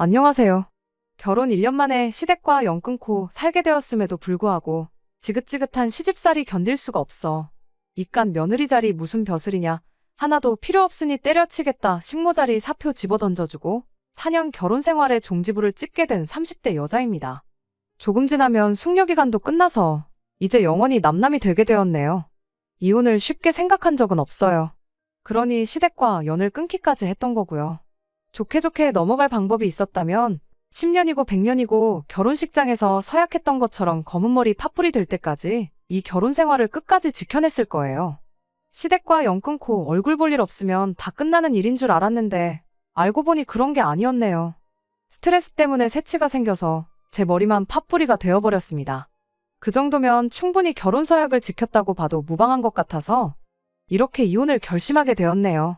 안녕하세요. 결혼 1년 만에 시댁과 연 끊고 살게 되었음에도 불구하고 지긋지긋한 시집살이 견딜 수가 없어. 이깟 며느리 자리 무슨 벼슬이냐. 하나도 필요 없으니 때려치겠다 식모자리 사표 집어던져주고 4년 결혼 생활에 종지부를 찍게 된 30대 여자입니다. 조금 지나면 숙려기간도 끝나서 이제 영원히 남남이 되게 되었네요. 이혼을 쉽게 생각한 적은 없어요. 그러니 시댁과 연을 끊기까지 했던 거고요. 좋게 좋게 넘어갈 방법이 있었다면 10년이고 100년이고 결혼식장에서 서약했던 것처럼 검은 머리 팥불이 될 때까지 이 결혼 생활을 끝까지 지켜냈을 거예요. 시댁과 연 끊고 얼굴 볼 일 없으면 다 끝나는 일인 줄 알았는데 알고 보니 그런 게 아니었네요. 스트레스 때문에 새치가 생겨서 제 머리만 팥뿌리가 되어버렸습니다. 그 정도면 충분히 결혼 서약을 지켰다고 봐도 무방한 것 같아서 이렇게 이혼을 결심하게 되었네요.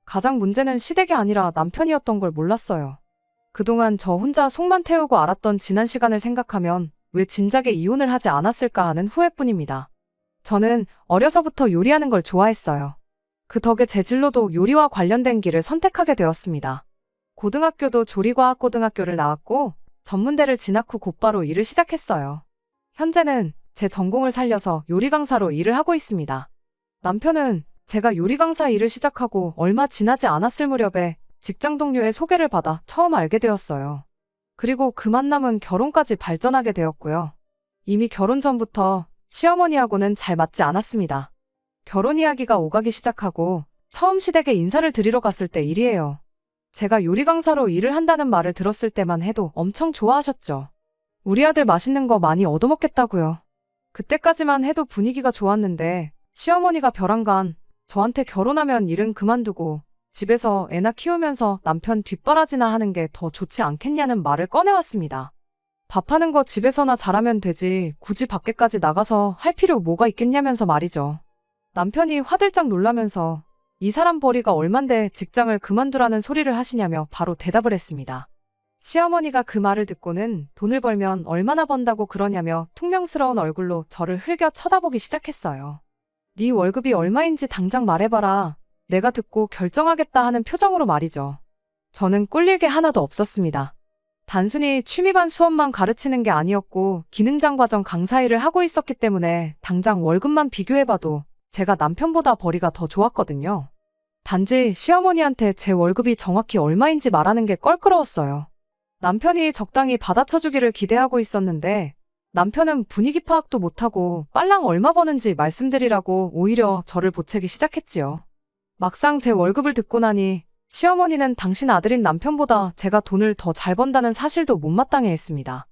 가장 문제는 시댁이 아니라 남편이었던 걸 몰랐어요. 그동안 저 혼자 속만 태우고 알았던 지난 시간을 생각하면 왜 진작에 이혼을 하지 않았을까 하는 후회뿐입니다. 저는 어려서부터 요리하는 걸 좋아했어요. 그 덕에 제 진로도 요리와 관련된 길을 선택하게 되었습니다. 고등학교도 조리과학고등학교를 나왔고 전문대를 진학 후 곧바로 일을 시작했어요. 현재는 제 전공을 살려서 요리 강사로 일을 하고 있습니다. 남편은 제가 요리 강사 일을 시작하고 얼마 지나지 않았을 무렵에 직장 동료의 소개를 받아 처음 알게 되었어요. 그리고 그 만남은 결혼까지 발전하게 되었고요. 이미 결혼 전부터 시어머니하고는 잘 맞지 않았습니다. 결혼 이야기가 오가기 시작하고 처음 시댁에 인사를 드리러 갔을 때 일이에요. 제가 요리 강사로 일을 한다는 말을 들었을 때만 해도 엄청 좋아하셨죠. 우리 아들 맛있는 거 많이 얻어먹겠다고요. 그때까지만 해도 분위기가 좋았는데 시어머니가 벼랑간 저한테 결혼하면 일은 그만두고 집에서 애나 키우면서 남편 뒷바라지나 하는 게 더 좋지 않겠냐는 말을 꺼내왔습니다. 밥하는 거 집에서나 잘하면 되지 굳이 밖에까지 나가서 할 필요 뭐가 있겠냐면서 말이죠. 남편이 화들짝 놀라면서 이 사람 벌이가 얼만데 직장을 그만두라는 소리를 하시냐며 바로 대답을 했습니다. 시어머니가 그 말을 듣고는 돈을 벌면 얼마나 번다고 그러냐며 퉁명스러운 얼굴로 저를 흘겨 쳐다보기 시작했어요. 네 월급이 얼마인지 당장 말해봐라. 내가 듣고 결정하겠다 하는 표정으로 말이죠. 저는 꿀릴 게 하나도 없었습니다. 단순히 취미반 수업만 가르치는 게 아니었고 기능장 과정 강사 일을 하고 있었기 때문에 당장 월급만 비교해봐도 제가 남편보다 벌이가 더 좋았거든요. 단지 시어머니한테 제 월급이 정확히 얼마인지 말하는 게 껄끄러웠어요. 남편이 적당히 받아쳐주기를 기대하고 있었는데 남편은 분위기 파악도 못하고 빨랑 얼마 버는지 말씀드리라고 오히려 저를 보채기 시작했지요. 막상 제 월급을 듣고 나니 시어머니는 당신 아들인 남편보다 제가 돈을 더 잘 번다는 사실도 못마땅해 했습니다.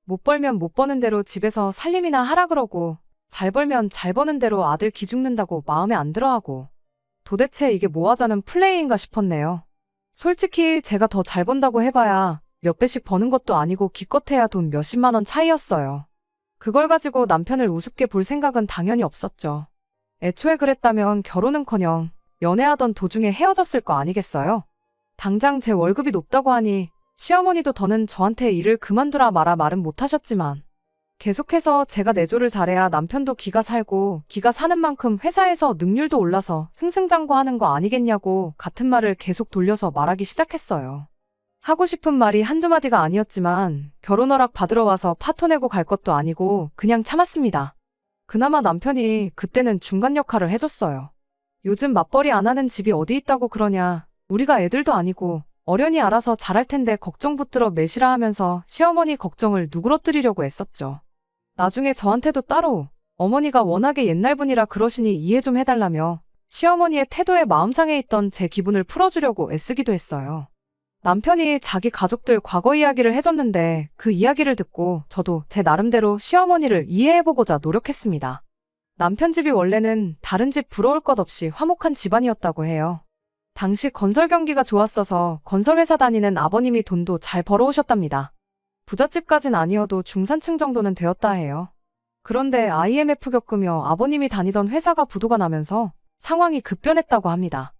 못 벌면 못 버는 대로 집에서 살림이나 하라 그러고 잘 벌면 잘 버는 대로 아들 기죽는다고 마음에 안 들어하고 도대체 이게 뭐 하자는 플레이인가 싶었네요. 솔직히 제가 더 잘 번다고 해봐야 몇 배씩 버는 것도 아니고 기껏해야 돈 몇십만 원 차이였어요. 그걸 가지고 남편을 우습게 볼 생각은 당연히 없었죠. 애초에 그랬다면 결혼은커녕 연애하던 도중에 헤어졌을 거 아니겠어요? 당장 제 월급이 높다고 하니 시어머니도 더는 저한테 일을 그만두라 마라 말은 못하셨지만 계속해서 제가 내조를 잘해야 남편도 기가 살고 기가 사는 만큼 회사에서 능률도 올라서 승승장구하는 거 아니겠냐고 같은 말을 계속 돌려서 말하기 시작했어요. 하고 싶은 말이 한두 마디가 아니었지만 결혼 허락 받으러 와서 파토 내고 갈 것도 아니고 그냥 참았습니다. 그나마 남편이 그때는 중간 역할을 해줬어요. 요즘 맞벌이 안 하는 집이 어디 있다고 그러냐. 우리가 애들도 아니고 어련히 알아서 잘할 텐데 걱정 붙들어 매시라 하면서 시어머니 걱정을 누그러뜨리려고 애썼죠. 나중에 저한테도 따로 어머니가 워낙에 옛날 분이라 그러시니 이해 좀 해달라며 시어머니의 태도에 마음상해 있던 제 기분을 풀어주려고 애쓰기도 했어요. 남편이 자기 가족들 과거 이야기를 해줬는데 그 이야기를 듣고 저도 제 나름대로 시어머니를 이해해보고자 노력했습니다. 남편 집이 원래는 다른 집 부러울 것 없이 화목한 집안이었다고 해요. 당시 건설 경기가 좋았어서 건설회사 다니는 아버님이 돈도 잘 벌어오셨답니다. 부잣집까진 아니어도 중산층 정도는 되었다 해요. 그런데 IMF 겪으며 아버님이 다니던 회사가 부도가 나면서 상황이 급변했다고 합니다.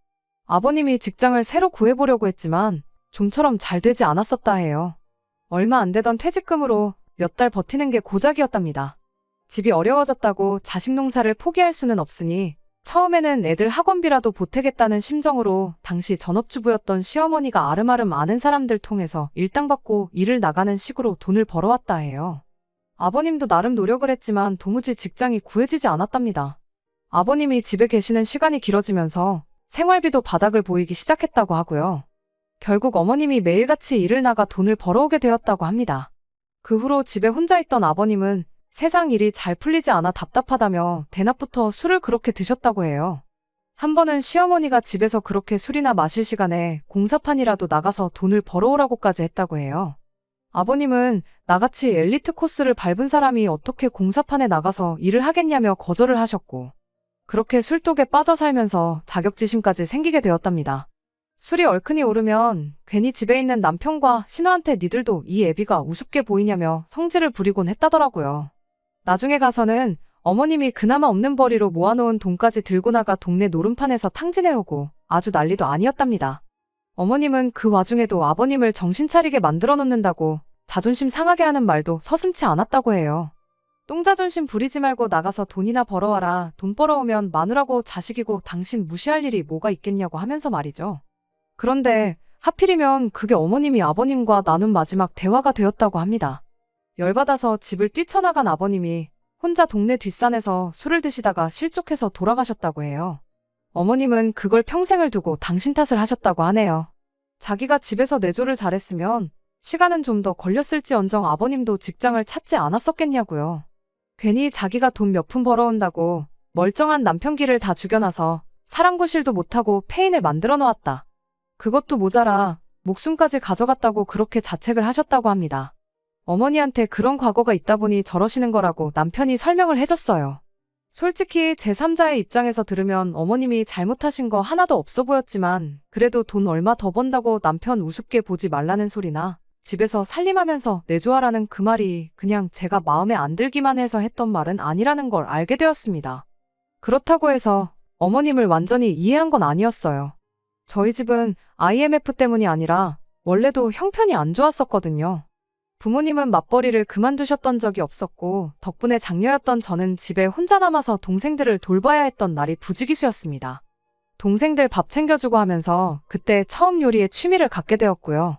아버님이 직장을 새로 구해보려고 했지만 좀처럼 잘 되지 않았었다 해요. 얼마 안 되던 퇴직금으로 몇 달 버티는 게 고작이었답니다. 집이 어려워졌다고 자식 농사를 포기할 수는 없으니 처음에는 애들 학원비라도 보태겠다는 심정으로 당시 전업주부였던 시어머니가 아름아름 아는 사람들 통해서 일당 받고 일을 나가는 식으로 돈을 벌어왔다 해요. 아버님도 나름 노력을 했지만 도무지 직장이 구해지지 않았답니다. 아버님이 집에 계시는 시간이 길어지면서 생활비도 바닥을 보이기 시작했다고 하고요. 결국 어머님이 매일같이 일을 나가 돈을 벌어오게 되었다고 합니다. 그 후로 집에 혼자 있던 아버님은 세상 일이 잘 풀리지 않아 답답하다며 대낮부터 술을 그렇게 드셨다고 해요. 한 번은 시어머니가 집에서 그렇게 술이나 마실 시간에 공사판이라도 나가서 돈을 벌어오라고까지 했다고 해요. 아버님은 나같이 엘리트 코스를 밟은 사람이 어떻게 공사판에 나가서 일을 하겠냐며 거절을 하셨고, 그렇게 술독에 빠져 살면서 자격지심까지 생기게 되었답니다. 술이 얼큰이 오르면 괜히 집에 있는 남편과 신우한테 니들도 이 애비가 우습게 보이냐며 성질을 부리곤 했다더라고요. 나중에 가서는 어머님이 그나마 없는 벌이로 모아놓은 돈까지 들고 나가 동네 노름판에서 탕진해오고 아주 난리도 아니었답니다. 어머님은 그 와중에도 아버님을 정신 차리게 만들어 놓는다고 자존심 상하게 하는 말도 서슴지 않았다고 해요. 똥자존심 부리지 말고 나가서 돈이나 벌어와라. 돈 벌어오면 마누라고 자식이고 당신 무시할 일이 뭐가 있겠냐고 하면서 말이죠. 그런데 하필이면 그게 어머님이 아버님과 나눈 마지막 대화가 되었다고 합니다. 열받아서 집을 뛰쳐나간 아버님이 혼자 동네 뒷산에서 술을 드시다가 실족해서 돌아가셨다고 해요. 어머님은 그걸 평생을 두고 당신 탓을 하셨다고 하네요. 자기가 집에서 내조를 잘했으면 시간은 좀 더 걸렸을지언정 아버님도 직장을 찾지 않았었겠냐고요. 괜히 자기가 돈 몇 푼 벌어온다고 멀쩡한 남편 길을 다 죽여놔서 사랑구실도 못하고 폐인을 만들어 놓았다. 그것도 모자라 목숨까지 가져갔다고 그렇게 자책을 하셨다고 합니다. 어머니한테 그런 과거가 있다 보니 저러시는 거라고 남편이 설명을 해줬어요. 솔직히 제3자의 입장에서 들으면 어머님이 잘못하신 거 하나도 없어 보였지만 그래도 돈 얼마 더 번다고 남편 우습게 보지 말라는 소리나 집에서 살림하면서 내조하라는 그 말이 그냥 제가 마음에 안 들기만 해서 했던 말은 아니라는 걸 알게 되었습니다. 그렇다고 해서 어머님을 완전히 이해한 건 아니었어요. 저희 집은 IMF 때문이 아니라 원래도 형편이 안 좋았었거든요. 부모님은 맞벌이를 그만두셨던 적이 없었고 덕분에 장녀였던 저는 집에 혼자 남아서 동생들을 돌봐야 했던 날이 부지기수였습니다. 동생들 밥 챙겨주고 하면서 그때 처음 요리에 취미를 갖게 되었고요.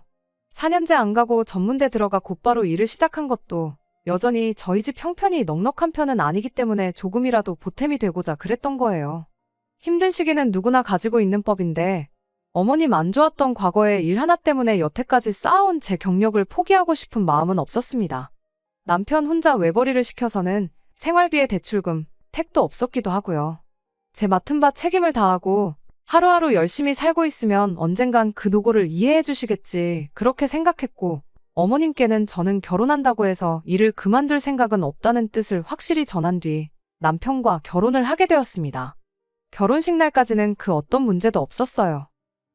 4년째 안 가고 전문대 들어가 곧바로 일을 시작한 것도 여전히 저희 집 형편이 넉넉한 편은 아니기 때문에 조금이라도 보탬이 되고자 그랬던 거예요. 힘든 시기는 누구나 가지고 있는 법인데 어머님 안 좋았던 과거의 일 하나 때문에 여태까지 쌓아온 제 경력을 포기하고 싶은 마음은 없었습니다. 남편 혼자 외벌이를 시켜서는 생활비에 대출금, 택도 없었기도 하고요. 제 맡은 바 책임을 다하고 하루하루 열심히 살고 있으면 언젠간 그 노고를 이해해 주시겠지 그렇게 생각했고 어머님께는 저는 결혼한다고 해서 일을 그만둘 생각은 없다는 뜻을 확실히 전한 뒤 남편과 결혼을 하게 되었습니다. 결혼식 날까지는 그 어떤 문제도 없었어요.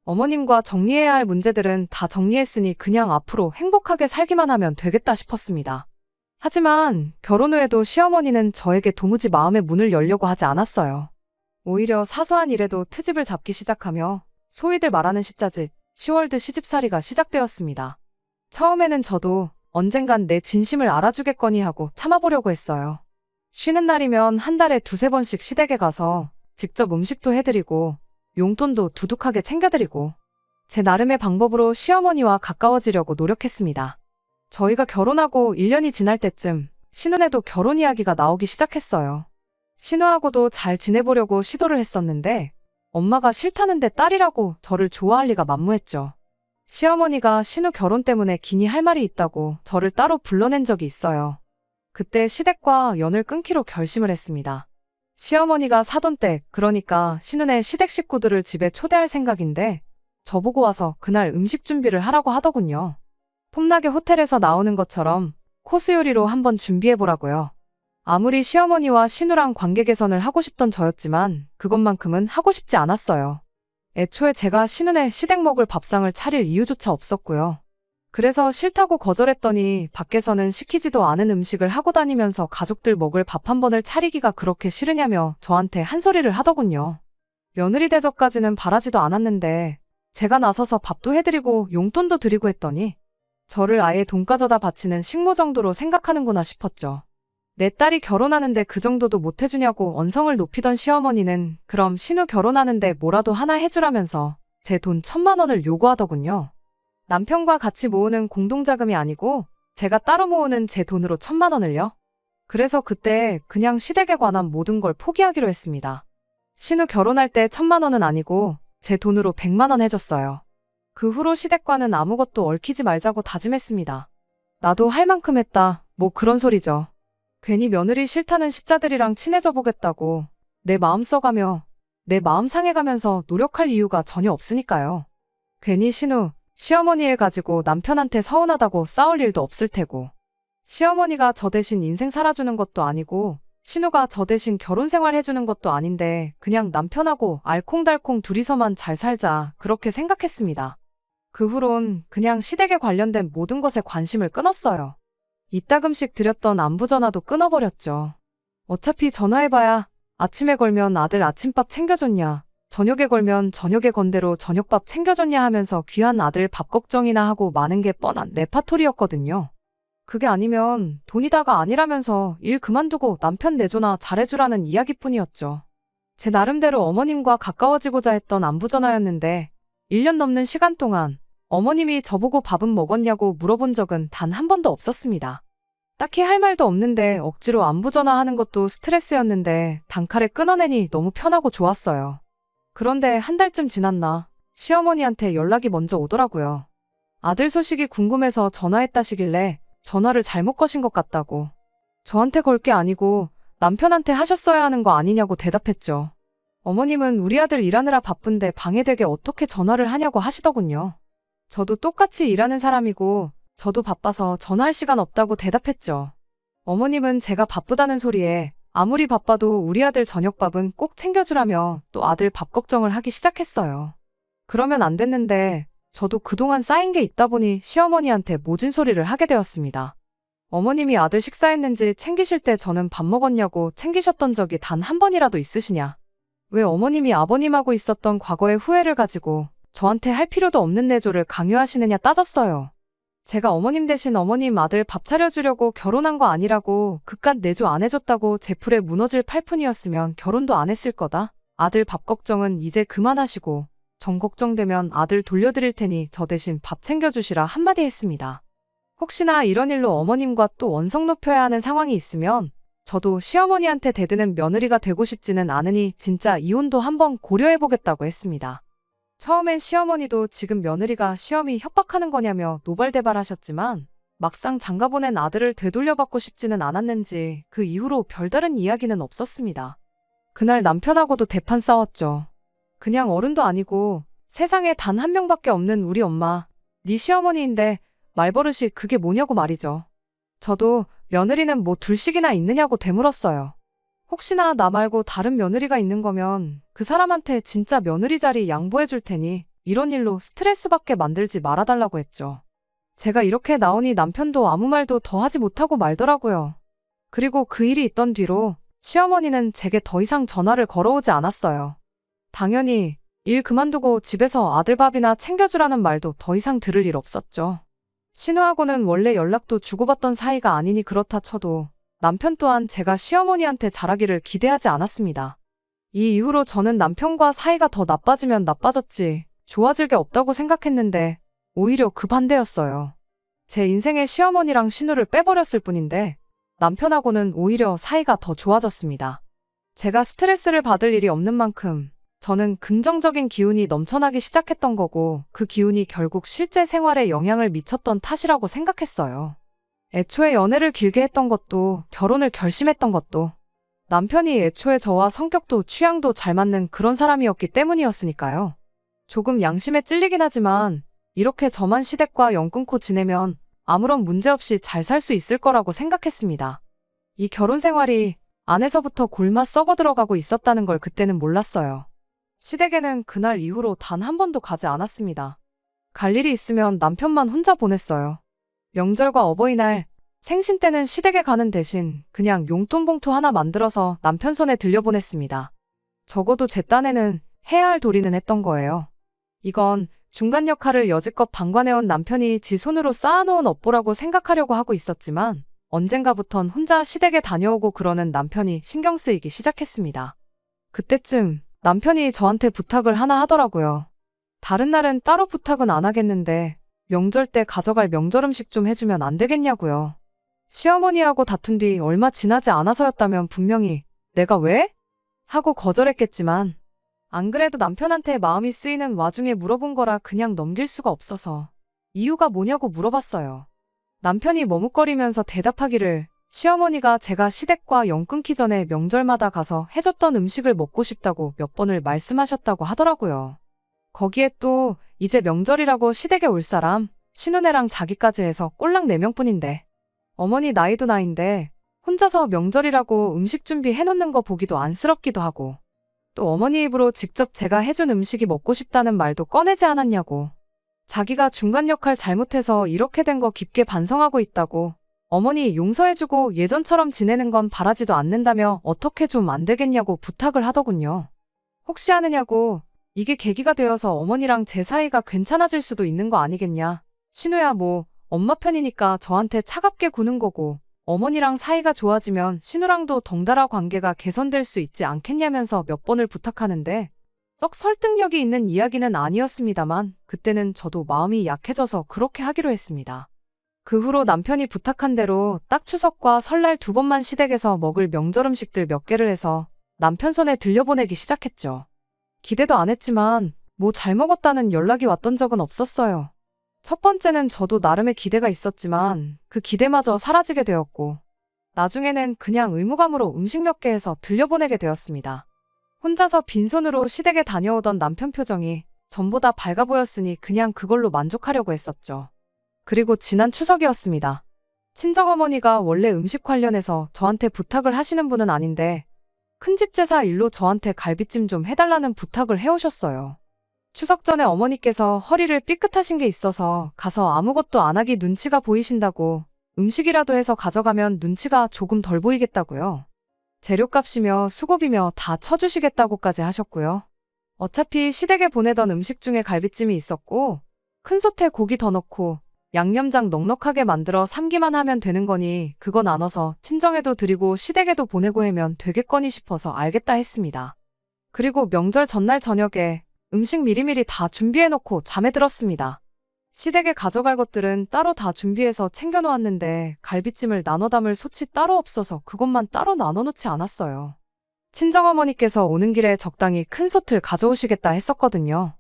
어머님과 정리해야 할 문제들은 다 정리했으니 그냥 앞으로 행복하게 살기만 하면 되겠다 싶었습니다. 하지만 결혼 후에도 시어머니는 저에게 도무지 마음의 문을 열려고 하지 않았어요. 오히려 사소한 일에도 트집을 잡기 시작하며 소위들 말하는 시자짓, 시월드 시집살이가 시작되었습니다. 처음에는 저도 언젠간 내 진심을 알아주겠거니 하고 참아보려고 했어요. 쉬는 날이면 한 달에 2~3번씩 시댁에 가서 직접 음식도 해드리고 용돈도 두둑하게 챙겨드리고 제 나름의 방법으로 시어머니와 가까워지려고 노력했습니다. 저희가 결혼하고 1년이 지날 때쯤 신우네도 결혼 이야기가 나오기 시작했어요. 신우하고도 잘 지내보려고 시도를 했었는데 엄마가 싫다는데 딸이라고 저를 좋아할 리가 만무했죠. 시어머니가 신우 결혼 때문에 기니 할 말이 있다고 저를 따로 불러낸 적이 있어요. 그때 시댁과 연을 끊기로 결심을 했습니다. 시어머니가 사돈댁, 그러니까 신우네 시댁 식구들을 집에 초대할 생각인데 저보고 와서 그날 음식 준비를 하라고 하더군요. 폼나게 호텔에서 나오는 것처럼 코스 요리로 한번 준비해보라고요. 아무리 시어머니와 신우랑 관계 개선을 하고 싶던 저였지만 그것만큼은 하고 싶지 않았어요. 애초에 제가 신우네 시댁 먹을 밥상을 차릴 이유조차 없었고요. 그래서 싫다고 거절했더니 밖에서는 시키지도 않은 음식을 하고 다니면서 가족들 먹을 밥 한 번을 차리기가 그렇게 싫으냐며 저한테 한 소리를 하더군요. 며느리 대접까지는 바라지도 않았는데 제가 나서서 밥도 해드리고 용돈도 드리고 했더니 저를 아예 돈 가져다 바치는 식모 정도로 생각하는구나 싶었죠. 내 딸이 결혼하는데 그 정도도 못 해주냐고 언성을 높이던 시어머니는 그럼 신우 결혼하는데 뭐라도 하나 해주라면서 제 돈 1,000만 원을 요구하더군요. 남편과 같이 모으는 공동자금이 아니고 제가 따로 모으는 제 돈으로 1,000만 원을요? 그래서 그때 그냥 시댁에 관한 모든 걸 포기하기로 했습니다. 신우 결혼할 때 1,000만 원은 아니고 제 돈으로 100만 원 해줬어요. 그 후로 시댁과는 아무것도 얽히지 말자고 다짐했습니다. 나도 할 만큼 했다. 뭐 그런 소리죠. 괜히 며느리 싫다는 시자들이랑 친해져 보겠다고 내 마음 써가며 내 마음 상해가면서 노력할 이유가 전혀 없으니까요. 괜히 신우, 시어머니 일 가지고 남편한테 서운하다고 싸울 일도 없을 테고. 시어머니가 저 대신 인생 살아주는 것도 아니고 신우가 저 대신 결혼 생활 해주는 것도 아닌데 그냥 남편하고 알콩달콩 둘이서만 잘 살자 그렇게 생각했습니다. 그 후론 그냥 시댁에 관련된 모든 것에 관심을 끊었어요. 이따금씩 드렸던 안부 전화도 끊어버렸죠. 어차피 전화해봐야 아침에 걸면 아들 아침밥 챙겨줬냐, 저녁에 걸면 저녁에 건대로 저녁밥 챙겨줬냐 하면서 귀한 아들 밥 걱정이나 하고 마는 게 뻔한 레파토리였거든요. 그게 아니면 돈이다가 아니라면서 일 그만두고 남편 내조나 잘해주라는 이야기뿐이었죠. 제 나름대로 어머님과 가까워지고자 했던 안부 전화였는데 1년 넘는 시간 동안 어머님이 저보고 밥은 먹었냐고 물어본 적은 단 한 번도 없었습니다. 딱히 할 말도 없는데 억지로 안부 전화하는 것도 스트레스였는데 단칼에 끊어내니 너무 편하고 좋았어요. 그런데 한 달쯤 지났나 시어머니한테 연락이 먼저 오더라고요. 아들 소식이 궁금해서 전화했다시길래 전화를 잘못 거신 것 같다고. 저한테 걸 게 아니고 남편한테 하셨어야 하는 거 아니냐고 대답했죠. 어머님은 우리 아들 일하느라 바쁜데 방해되게 어떻게 전화를 하냐고 하시더군요. 저도 똑같이 일하는 사람이고 저도 바빠서 전화할 시간 없다고 대답했죠. 어머님은 제가 바쁘다는 소리에 아무리 바빠도 우리 아들 저녁밥은 꼭 챙겨주라며 또 아들 밥 걱정을 하기 시작했어요. 그러면 안 됐는데 저도 그동안 쌓인 게 있다 보니 시어머니한테 모진 소리를 하게 되었습니다. 어머님이 아들 식사했는지 챙기실 때 저는 밥 먹었냐고 챙기셨던 적이 단 한 번이라도 있으시냐? 왜 어머님이 아버님하고 있었던 과거의 후회를 가지고 저한테 할 필요도 없는 내조를 강요하시느냐 따졌어요. 제가 어머님 대신 어머님 아들 밥 차려주려고 결혼한 거 아니라고 그깟 내조 안 해줬다고 제 풀에 무너질 팔푼이었으면 결혼도 안 했을 거다. 아들 밥 걱정은 이제 그만하시고 정 걱정되면 아들 돌려드릴 테니 저 대신 밥 챙겨주시라 한마디 했습니다. 혹시나 이런 일로 어머님과 또 원성 높여야 하는 상황이 있으면 저도 시어머니한테 대드는 며느리가 되고 싶지는 않으니 진짜 이혼도 한번 고려해보겠다고 했습니다. 처음엔 시어머니도 지금 며느리가 시험이 협박하는 거냐며 노발대발하셨지만 막상 장가보낸 아들을 되돌려받고 싶지는 않았는지 그 이후로 별다른 이야기는 없었습니다. 그날 남편하고도 대판 싸웠죠. 그냥 어른도 아니고 세상에 단 한 명밖에 없는 우리 엄마, 네 시어머니인데 말버릇이 그게 뭐냐고 말이죠. 저도 며느리는 뭐 둘씩이나 있느냐고 되물었어요. 혹시나 나 말고 다른 며느리가 있는 거면 그 사람한테 진짜 며느리 자리 양보해 줄 테니 이런 일로 스트레스 받게 만들지 말아달라고 했죠. 제가 이렇게 나오니 남편도 아무 말도 더 하지 못하고 말더라고요. 그리고 그 일이 있던 뒤로 시어머니는 제게 더 이상 전화를 걸어오지 않았어요. 당연히 일 그만두고 집에서 아들 밥이나 챙겨주라는 말도 더 이상 들을 일 없었죠. 신우하고는 원래 연락도 주고받던 사이가 아니니 그렇다 쳐도 남편 또한 제가 시어머니한테 잘하기를 기대하지 않았습니다. 이 이후로 저는 남편과 사이가 더 나빠지면 나빠졌지 좋아질 게 없다고 생각했는데 오히려 그 반대였어요. 제 인생에 시어머니랑 신우를 빼버렸을 뿐인데 남편하고는 오히려 사이가 더 좋아졌습니다. 제가 스트레스를 받을 일이 없는 만큼 저는 긍정적인 기운이 넘쳐나기 시작했던 거고 그 기운이 결국 실제 생활에 영향을 미쳤던 탓이라고 생각했어요. 애초에 연애를 길게 했던 것도 결혼을 결심했던 것도 남편이 애초에 저와 성격도 취향도 잘 맞는 그런 사람이었기 때문이었으니까요. 조금 양심에 찔리긴 하지만 이렇게 저만 시댁과 연 끊고 지내면 아무런 문제 없이 잘 살 수 있을 거라고 생각했습니다. 이 결혼 생활이 안에서부터 골마 썩어 들어가고 있었다는 걸 그때는 몰랐어요. 시댁에는 그날 이후로 단 한 번도 가지 않았습니다. 갈 일이 있으면 남편만 혼자 보냈어요. 명절과 어버이날, 생신 때는 시댁에 가는 대신 그냥 용돈 봉투 하나 만들어서 남편 손에 들려보냈습니다. 적어도 제 딴에는 해야 할 도리는 했던 거예요. 이건 중간 역할을 여지껏 방관해온 남편이 지 손으로 쌓아놓은 업보라고 생각하려고 하고 있었지만 언젠가부턴 혼자 시댁에 다녀오고 그러는 남편이 신경 쓰이기 시작했습니다. 그때쯤 남편이 저한테 부탁을 하나 하더라고요. 다른 날은 따로 부탁은 안 하겠는데 명절 때 가져갈 명절 음식 좀 해주면 안 되겠냐고요. 시어머니하고 다툰 뒤 얼마 지나지 않아서였다면 분명히 내가 왜? 하고 거절했겠지만 안 그래도 남편한테 마음이 쓰이는 와중에 물어본 거라 그냥 넘길 수가 없어서 이유가 뭐냐고 물어봤어요. 남편이 머뭇거리면서 대답하기를 시어머니가 제가 시댁과 연 끊기 전에 명절마다 가서 해줬던 음식을 먹고 싶다고 몇 번을 말씀하셨다고 하더라고요. 거기에 또 이제 명절이라고 시댁에 올 사람 신우네랑 자기까지 해서 꼴랑 4명뿐인데 어머니 나이도 나인데 혼자서 명절이라고 음식 준비해놓는 거 보기도 안쓰럽기도 하고 또 어머니 입으로 직접 제가 해준 음식이 먹고 싶다는 말도 꺼내지 않았냐고 자기가 중간 역할 잘못해서 이렇게 된 거 깊게 반성하고 있다고 어머니 용서해주고 예전처럼 지내는 건 바라지도 않는다며 어떻게 좀 안 되겠냐고 부탁을 하더군요. 혹시 아느냐고 이게 계기가 되어서 어머니랑 제 사이가 괜찮아질 수도 있는 거 아니겠냐. 신우야 뭐 엄마 편이니까 저한테 차갑게 구는 거고 어머니랑 사이가 좋아지면 신우랑도 덩달아 관계가 개선될 수 있지 않겠냐면서 몇 번을 부탁하는데 썩 설득력이 있는 이야기는 아니었습니다만 그때는 저도 마음이 약해져서 그렇게 하기로 했습니다. 그 후로 남편이 부탁한 대로 딱 추석과 설날 2번만 시댁에서 먹을 명절 음식들 몇 개를 해서 남편 손에 들려보내기 시작했죠. 기대도 안 했지만 뭐 잘 먹었다는 연락이 왔던 적은 없었어요. 첫 번째는 저도 나름의 기대가 있었지만 그 기대마저 사라지게 되었고 나중에는 그냥 의무감으로 음식 몇 개 해서 들려보내게 되었습니다. 혼자서 빈손으로 시댁에 다녀오던 남편 표정이 전보다 밝아 보였으니 그냥 그걸로 만족하려고 했었죠. 그리고 지난 추석이었습니다. 친정어머니가 원래 음식 관련해서 저한테 부탁을 하시는 분은 아닌데 큰집 제사 일로 저한테 갈비찜 좀 해달라는 부탁을 해오셨어요. 추석 전에 어머니께서 허리를 삐끗하신 게 있어서 가서 아무것도 안 하기 눈치가 보이신다고 음식이라도 해서 가져가면 눈치가 조금 덜 보이겠다고요. 재료값이며 수고비며 다 쳐주시겠다고까지 하셨고요. 어차피 시댁에 보내던 음식 중에 갈비찜이 있었고 큰 솥에 고기 더 넣고 양념장 넉넉하게 만들어 삶기만 하면 되는 거니 그거 나눠서 친정에도 드리고 시댁에도 보내고 하면 되겠거니 싶어서 알겠다 했습니다. 그리고 명절 전날 저녁에 음식 미리미리 다 준비해놓고 잠에 들었습니다. 시댁에 가져갈 것들은 따로 다 준비해서 챙겨놓았는데 갈비찜을 나눠 담을 솥이 따로 없어서 그것만 따로 나눠놓지 않았어요. 친정어머니께서 오는 길에 적당히 큰 솥을 가져오시겠다 했었거든요.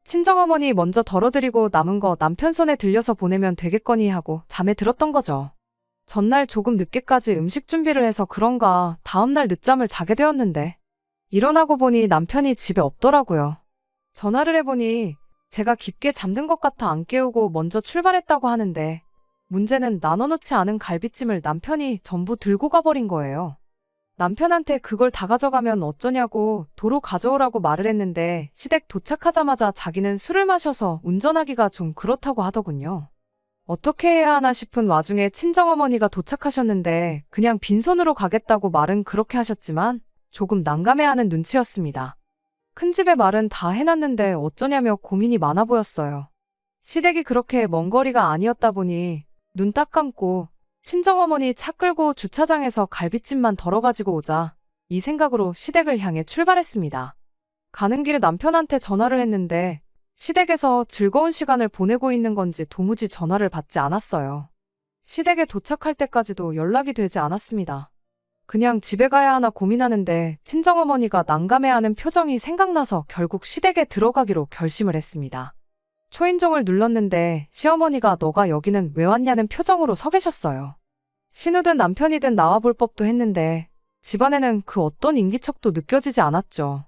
친정어머니 먼저 덜어드리고 남은 거 남편 손에 들려서 보내면 되겠거니 하고 잠에 들었던 거죠. 전날 조금 늦게까지 음식 준비를 해서 그런가 다음날 늦잠을 자게 되었는데 일어나고 보니 남편이 집에 없더라고요. 전화를 해보니 제가 깊게 잠든 것 같아 안 깨우고 먼저 출발했다고 하는데 문제는 나눠놓지 않은 갈비찜을 남편이 전부 들고 가버린 거예요. 남편한테 그걸 다 가져가면 어쩌냐고 도로 가져오라고 말을 했는데 시댁 도착하자마자 자기는 술을 마셔서 운전하기가 좀 그렇다고 하더군요. 어떻게 해야 하나 싶은 와중에 친정어머니가 도착하셨는데 그냥 빈손으로 가겠다고 말은 그렇게 하셨지만 조금 난감해하는 눈치였습니다. 큰집의 말은 다 해놨는데 어쩌냐며 고민이 많아 보였어요. 시댁이 그렇게 먼 거리가 아니었다 보니 눈 딱 감고 친정어머니 차 끌고 주차장에서 갈비찜만 덜어 가지고 오자 이 생각으로 시댁을 향해 출발했습니다. 가는 길에 남편한테 전화를 했는데 시댁에서 즐거운 시간을 보내고 있는 건지 도무지 전화를 받지 않았어요. 시댁에 도착할 때까지도 연락이 되지 않았습니다. 그냥 집에 가야 하나 고민하는데 친정어머니가 난감해하는 표정이 생각나서 결국 시댁에 들어가기로 결심을 했습니다. 초인종을 눌렀는데 시어머니가 너가 여기는 왜 왔냐는 표정으로 서 계셨어요. 신우든 남편이든 나와볼 법도 했는데 집안에는 그 어떤 인기척도 느껴지지 않았죠.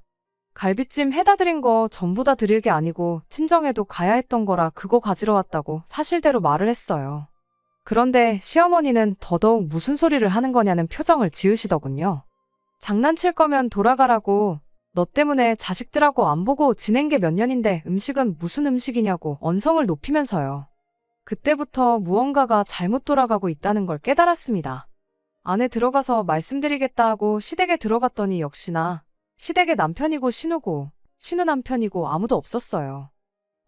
갈비찜 해다 드린 거 전부 다 드릴 게 아니고 친정에도 가야 했던 거라 그거 가지러 왔다고 사실대로 말을 했어요. 그런데 시어머니는 더더욱 무슨 소리를 하는 거냐는 표정을 지으시더군요. 장난칠 거면 돌아가라고 너 때문에 자식들하고 안 보고 지낸 게 몇 년인데 음식은 무슨 음식이냐고 언성을 높이면서요. 그때부터 무언가가 잘못 돌아가고 있다는 걸 깨달았습니다. 안에 들어가서 말씀드리겠다 하고 시댁에 들어갔더니 역시나 시댁의 남편이고 신우고 신우 남편이고 아무도 없었어요.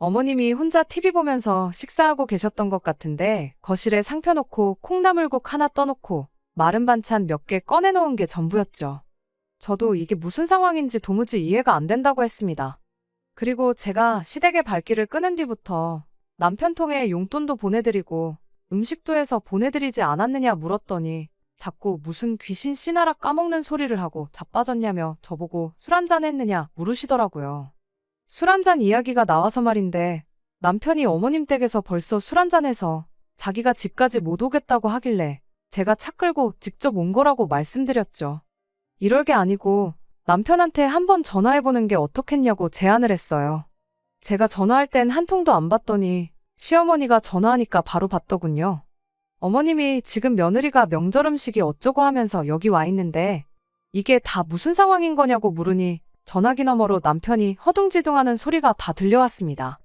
어머님이 혼자 TV 보면서 식사하고 계셨던 것 같은데 거실에 상 펴놓고 콩나물국 하나 떠놓고 마른 반찬 몇 개 꺼내놓은 게 전부였죠. 저도 이게 무슨 상황인지 도무지 이해가 안 된다고 했습니다. 그리고 제가 시댁의 발길을 끄는 뒤부터 남편 통해 용돈도 보내드리고 음식도 해서 보내드리지 않았느냐 물었더니 자꾸 무슨 귀신 씨나라 까먹는 소리를 하고 자빠졌냐며 저보고 술 한잔 했느냐 물으시더라고요. 술 한잔 이야기가 나와서 말인데 남편이 어머님 댁에서 벌써 술 한잔해서 자기가 집까지 못 오겠다고 하길래 제가 차 끌고 직접 온 거라고 말씀드렸죠. 이럴 게 아니고 남편한테 한번 전화해보는 게 어떻겠냐고 제안을 했어요. 제가 전화할 땐 한 통도 안 받더니 시어머니가 전화하니까 바로 받더군요. 어머님이 지금 며느리가 명절 음식이 어쩌고 하면서 여기 와 있는데 이게 다 무슨 상황인 거냐고 물으니 전화기 너머로 남편이 허둥지둥하는 소리가 다 들려왔습니다.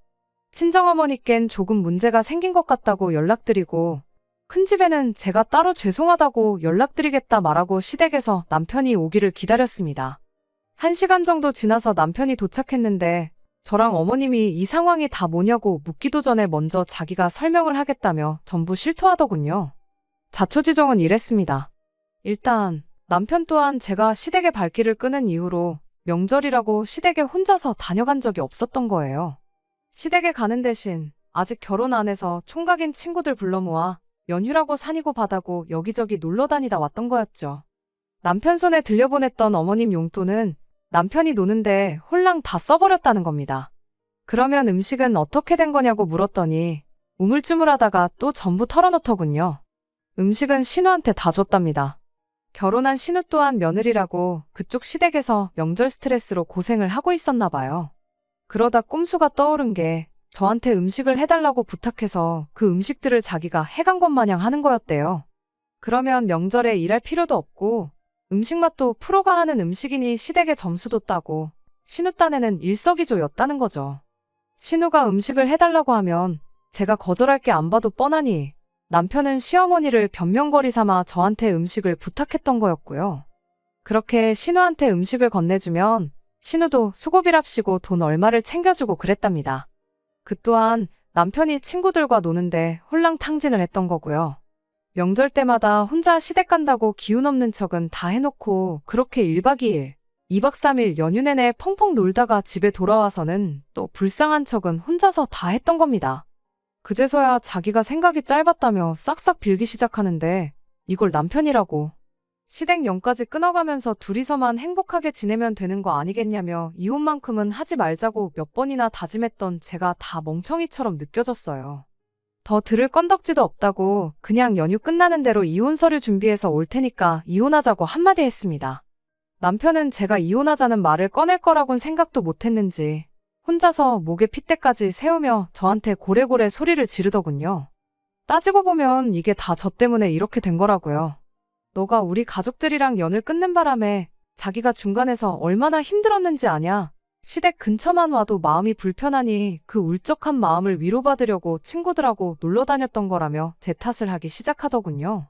친정어머니껜 조금 문제가 생긴 것 같다고 연락드리고 큰 집에는 제가 따로 죄송하다고 연락드리겠다 말하고 시댁에서 남편이 오기를 기다렸습니다. 1시간 정도 지나서 남편이 도착했는데 저랑 어머님이 이 상황이 다 뭐냐고 묻기도 전에 먼저 자기가 설명을 하겠다며 전부 실토하더군요. 자초지종은 이랬습니다. 일단 남편 또한 제가 시댁의 발길을 끄는 이후로 명절이라고 시댁에 혼자서 다녀간 적이 없었던 거예요. 시댁에 가는 대신 아직 결혼 안 해서 총각인 친구들 불러 모아 연휴라고 산이고 바다고 여기저기 놀러 다니다 왔던 거였죠. 남편 손에 들려보냈던 어머님 용돈은 남편이 노는데 홀랑 다 써버렸다는 겁니다. 그러면 음식은 어떻게 된 거냐고 물었더니 우물쭈물하다가 또 전부 털어놓더군요. 음식은 신우한테 다 줬답니다. 결혼한 신우 또한 며느리라고 그쪽 시댁에서 명절 스트레스로 고생을 하고 있었나 봐요. 그러다 꼼수가 떠오른 게 저한테 음식을 해달라고 부탁해서 그 음식들을 자기가 해간 것 마냥 하는 거였대요. 그러면 명절에 일할 필요도 없고 음식 맛도 프로가 하는 음식이니 시댁에 점수도 따고 신우 딴에는 일석이조였다는 거죠. 신우가 음식을 해달라고 하면 제가 거절할 게 안 봐도 뻔하니 남편은 시어머니를 변명거리 삼아 저한테 음식을 부탁했던 거였고요. 그렇게 신우한테 음식을 건네주면 신우도 수고비랍시고 돈 얼마를 챙겨주고 그랬답니다. 그 또한 남편이 친구들과 노는데 홀랑탕진을 했던 거고요. 명절 때마다 혼자 시댁 간다고 기운 없는 척은 다 해놓고 그렇게 1박 2일, 2박 3일 연휴 내내 펑펑 놀다가 집에 돌아와서는 또 불쌍한 척은 혼자서 다 했던 겁니다. 그제서야 자기가 생각이 짧았다며 싹싹 빌기 시작하는데 이걸 남편이라고. 시댁 연까지 끊어가면서 둘이서만 행복하게 지내면 되는 거 아니겠냐며 이혼만큼은 하지 말자고 몇 번이나 다짐했던 제가 다 멍청이처럼 느껴졌어요. 더 들을 건덕지도 없다고 그냥 연휴 끝나는 대로 이혼 서류 준비해서 올 테니까 이혼하자고 한마디 했습니다. 남편은 제가 이혼하자는 말을 꺼낼 거라곤 생각도 못했는지 혼자서 목에 핏대까지 세우며 저한테 고래고래 소리를 지르더군요. 따지고 보면 이게 다 저 때문에 이렇게 된 거라고요. 너가 우리 가족들이랑 연을 끊는 바람에 자기가 중간에서 얼마나 힘들었는지 아냐? 시댁 근처만 와도 마음이 불편하니 그 울적한 마음을 위로받으려고 친구들하고 놀러 다녔던 거라며 제 탓을 하기 시작하더군요.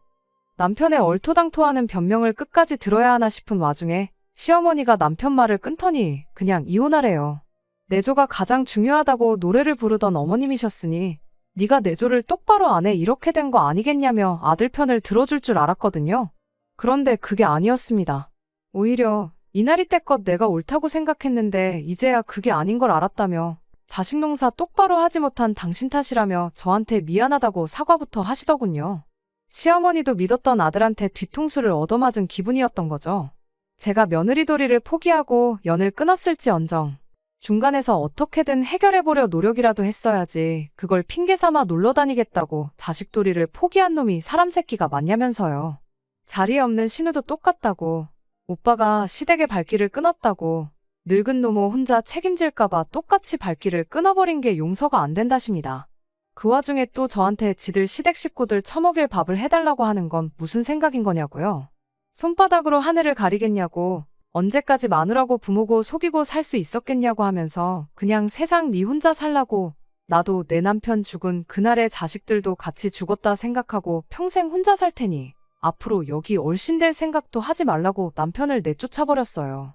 남편의 얼토당토하는 변명을 끝까지 들어야 하나 싶은 와중에 시어머니가 남편 말을 끊더니 그냥 이혼하래요. 내조가 가장 중요하다고 노래를 부르던 어머님이셨으니 네가 내조를 똑바로 안 해 이렇게 된 거 아니겠냐며 아들 편을 들어줄 줄 알았거든요. 그런데 그게 아니었습니다. 오히려 이날이 때껏 내가 옳다고 생각했는데 이제야 그게 아닌 걸 알았다며 자식 농사 똑바로 하지 못한 당신 탓이라며 저한테 미안하다고 사과부터 하시더군요. 시어머니도 믿었던 아들한테 뒤통수를 얻어맞은 기분이었던 거죠. 제가 며느리도리를 포기하고 연을 끊었을지언정 중간에서 어떻게든 해결해보려 노력이라도 했어야지 그걸 핑계삼아 놀러다니겠다고 자식도리를 포기한 놈이 사람 새끼가 맞냐면서요. 자리에 없는 신우도 똑같다고 오빠가 시댁의 발길을 끊었다고 늙은 노모 혼자 책임질까봐 똑같이 발길을 끊어버린 게 용서가 안 된다십니다. 그 와중에 또 저한테 지들 시댁 식구들 처먹일 밥을 해달라고 하는 건 무슨 생각인 거냐고요. 손바닥으로 하늘을 가리겠냐고 언제까지 마누라고 부모고 속이고 살 수 있었겠냐고 하면서 그냥 세상 네 혼자 살라고 나도 내 남편 죽은 그날의 자식들도 같이 죽었다 생각하고 평생 혼자 살 테니 앞으로 여기 얼씬될 생각도 하지 말라고 남편을 내쫓아버렸어요.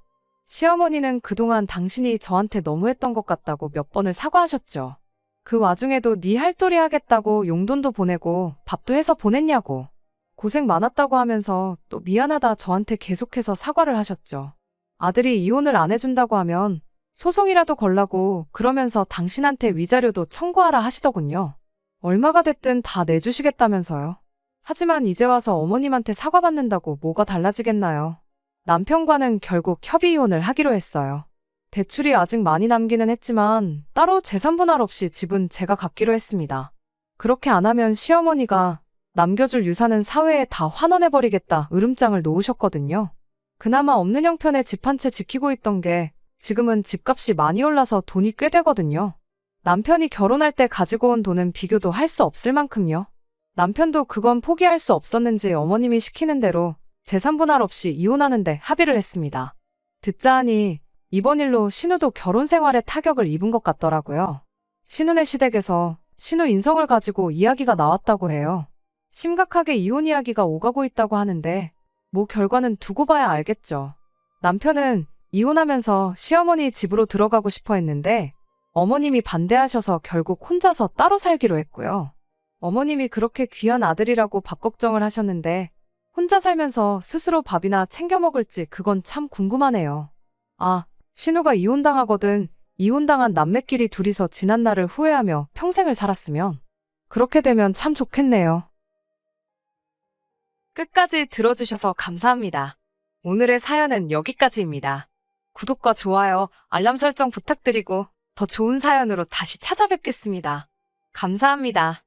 시어머니는 그동안 당신이 저한테 너무했던 것 같다고 몇 번을 사과하셨죠. 그 와중에도 네 할도리 하겠다고 용돈도 보내고 밥도 해서 보냈냐고. 고생 많았다고 하면서 또 미안하다 저한테 계속해서 사과를 하셨죠. 아들이 이혼을 안 해준다고 하면 소송이라도 걸라고 그러면서 당신한테 위자료도 청구하라 하시더군요. 얼마가 됐든 다 내주시겠다면서요. 하지만 이제 와서 어머님한테 사과받는다고 뭐가 달라지겠나요? 남편과는 결국 협의 이혼을 하기로 했어요. 대출이 아직 많이 남기는 했지만 따로 재산 분할 없이 집은 제가 갚기로 했습니다. 그렇게 안 하면 시어머니가 남겨줄 유산은 사회에 다 환원해버리겠다 으름장을 놓으셨거든요. 그나마 없는 형편에 집 한 채 지키고 있던 게 지금은 집값이 많이 올라서 돈이 꽤 되거든요. 남편이 결혼할 때 가지고 온 돈은 비교도 할 수 없을 만큼요. 남편도 그건 포기할 수 없었는지 어머님이 시키는 대로 재산 분할 없이 이혼하는데 합의를 했습니다. 듣자 하니 이번 일로 신우도 결혼 생활에 타격을 입은 것 같더라고요. 신우네 시댁에서 신우 인성을 가지고 이야기가 나왔다고 해요. 심각하게 이혼 이야기가 오가고 있다고 하는데 뭐 결과는 두고 봐야 알겠죠. 남편은 이혼하면서 시어머니 집으로 들어가고 싶어 했는데 어머님이 반대하셔서 결국 혼자서 따로 살기로 했고요. 어머님이 그렇게 귀한 아들이라고 밥 걱정을 하셨는데 혼자 살면서 스스로 밥이나 챙겨 먹을지 그건 참 궁금하네요. 아, 신우가 이혼당하거든 이혼당한 남매끼리 둘이서 지난 날을 후회하며 평생을 살았으면 그렇게 되면 참 좋겠네요. 끝까지 들어주셔서 감사합니다. 오늘의 사연은 여기까지입니다. 구독과 좋아요, 알람 설정 부탁드리고 더 좋은 사연으로 다시 찾아뵙겠습니다. 감사합니다.